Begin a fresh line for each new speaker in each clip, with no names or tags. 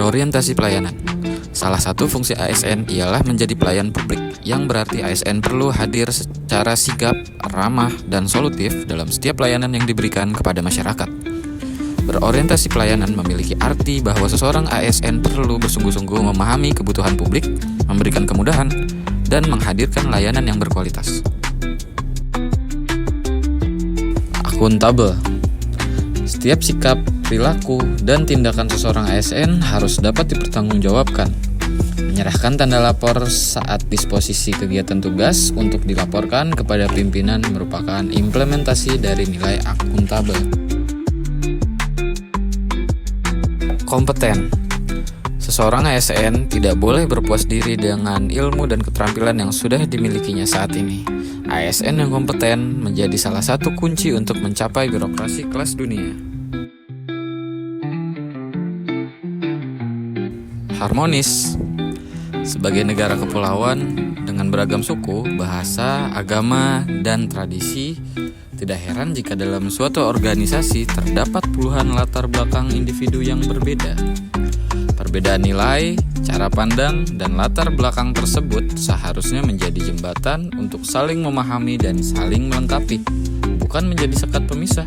berorientasi pelayanan. Salah satu fungsi ASN ialah menjadi pelayan publik, yang berarti ASN perlu hadir secara sigap, ramah, dan solutif dalam setiap pelayanan yang diberikan kepada masyarakat. Berorientasi pelayanan memiliki arti bahwa seseorang ASN perlu bersungguh-sungguh memahami kebutuhan publik, memberikan kemudahan, dan menghadirkan layanan yang berkualitas. Akuntabel. Setiap sikap, perilaku, dan tindakan seseorang ASN harus dapat dipertanggungjawabkan. Menyerahkan tanda lapor saat disposisi kegiatan tugas untuk dilaporkan kepada pimpinan merupakan implementasi dari nilai akuntabel. Kompeten. Seseorang ASN tidak boleh berpuas diri dengan ilmu dan keterampilan yang sudah dimilikinya saat ini. ASN yang kompeten menjadi salah satu kunci untuk mencapai birokrasi kelas dunia. Harmonis. Sebagai negara kepulauan dengan beragam suku, bahasa, agama, dan tradisi, tidak heran jika dalam suatu organisasi terdapat puluhan latar belakang individu yang berbeda. Perbedaan nilai, cara pandang, dan latar belakang tersebut seharusnya menjadi jembatan untuk saling memahami dan saling melengkapi, bukan menjadi sekat pemisah.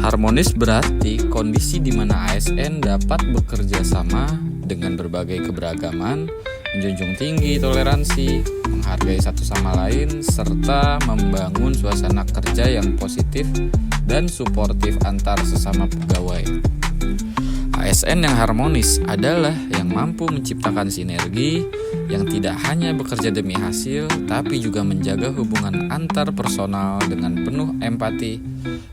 Harmonis berarti kondisi di mana ASN dapat bekerja sama dengan berbagai keberagaman, menjunjung tinggi toleransi, menghargai satu sama lain, serta membangun suasana kerja yang positif dan suportif antar sesama pegawai. ASN yang harmonis adalah yang mampu menciptakan sinergi yang tidak hanya bekerja demi hasil, tapi juga menjaga hubungan antar personal dengan penuh empati.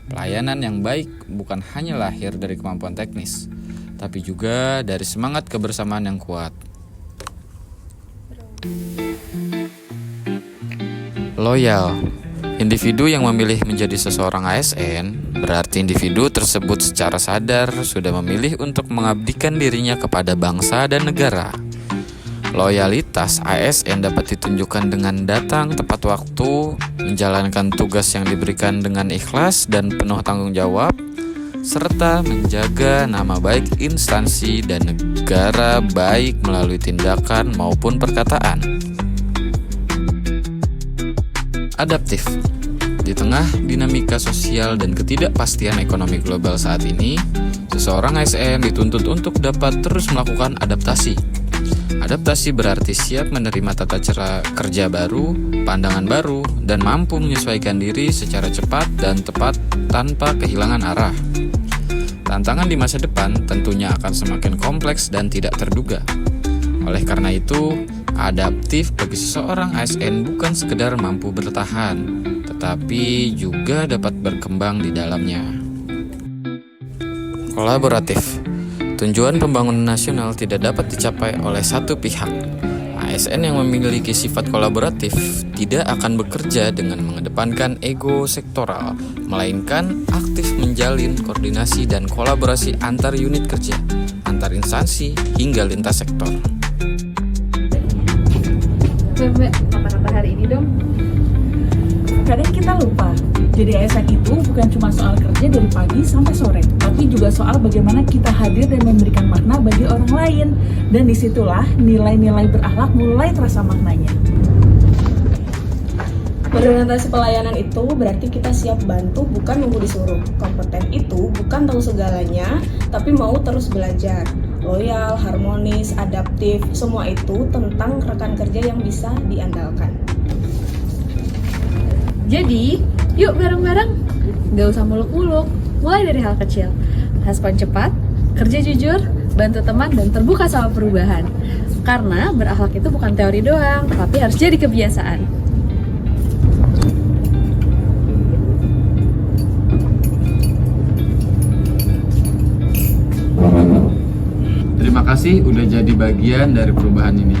Pelayanan yang baik bukan hanya lahir dari kemampuan teknis, tapi juga dari semangat kebersamaan yang kuat. Loyal. Individu yang memilih menjadi seseorang ASN berarti individu tersebut secara sadar sudah memilih untuk mengabdikan dirinya kepada bangsa dan negara. Loyalitas ASN dapat ditunjukkan dengan datang tepat waktu, menjalankan tugas yang diberikan dengan ikhlas dan penuh tanggung jawab, serta menjaga nama baik instansi dan negara baik melalui tindakan maupun perkataan. Adaptif. Di tengah dinamika sosial dan ketidakpastian ekonomi global saat ini, seseorang ASN dituntut untuk dapat terus melakukan adaptasi. Adaptasi berarti siap menerima tata cara kerja baru, pandangan baru, dan mampu menyesuaikan diri secara cepat dan tepat tanpa kehilangan arah. Tantangan di masa depan tentunya akan semakin kompleks dan tidak terduga. Oleh karena itu, adaptif bagi seseorang ASN bukan sekedar mampu bertahan, tetapi juga dapat berkembang di dalamnya. Kolaboratif. Tujuan pembangunan nasional tidak dapat dicapai oleh satu pihak. ASN yang memiliki sifat kolaboratif tidak akan bekerja dengan mengedepankan ego sektoral, melainkan aktif menjalin koordinasi dan kolaborasi antar unit kerja, antar instansi, hingga lintas sektor.
Mbak, apa hari ini dong?
Kadang kita lupa, jadi ASN itu bukan cuma soal kerja dari pagi sampai sore, tapi juga soal bagaimana kita hadir dan memberikan makna bagi orang lain. Dan disitulah nilai-nilai berakhlak mulai terasa maknanya.
Berorientasi pelayanan itu berarti kita siap bantu, bukan nunggu disuruh. Kompeten itu bukan tahu segalanya, tapi mau terus belajar. Loyal, harmonis, adaptif, semua itu tentang rekan kerja yang bisa diandalkan.
Jadi, yuk bareng-bareng. Gak usah muluk-muluk, mulai dari hal kecil. Respon cepat, kerja jujur, bantu teman, dan terbuka sama perubahan. Karena berakhlak itu bukan teori doang, tapi harus jadi kebiasaan.
Terima kasih udah jadi bagian dari perubahan ini.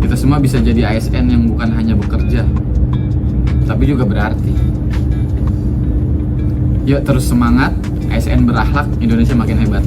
Kita semua bisa jadi ASN yang bukan hanya bekerja, tapi juga berarti. Yuk terus semangat, ASN berakhlak, Indonesia makin hebat.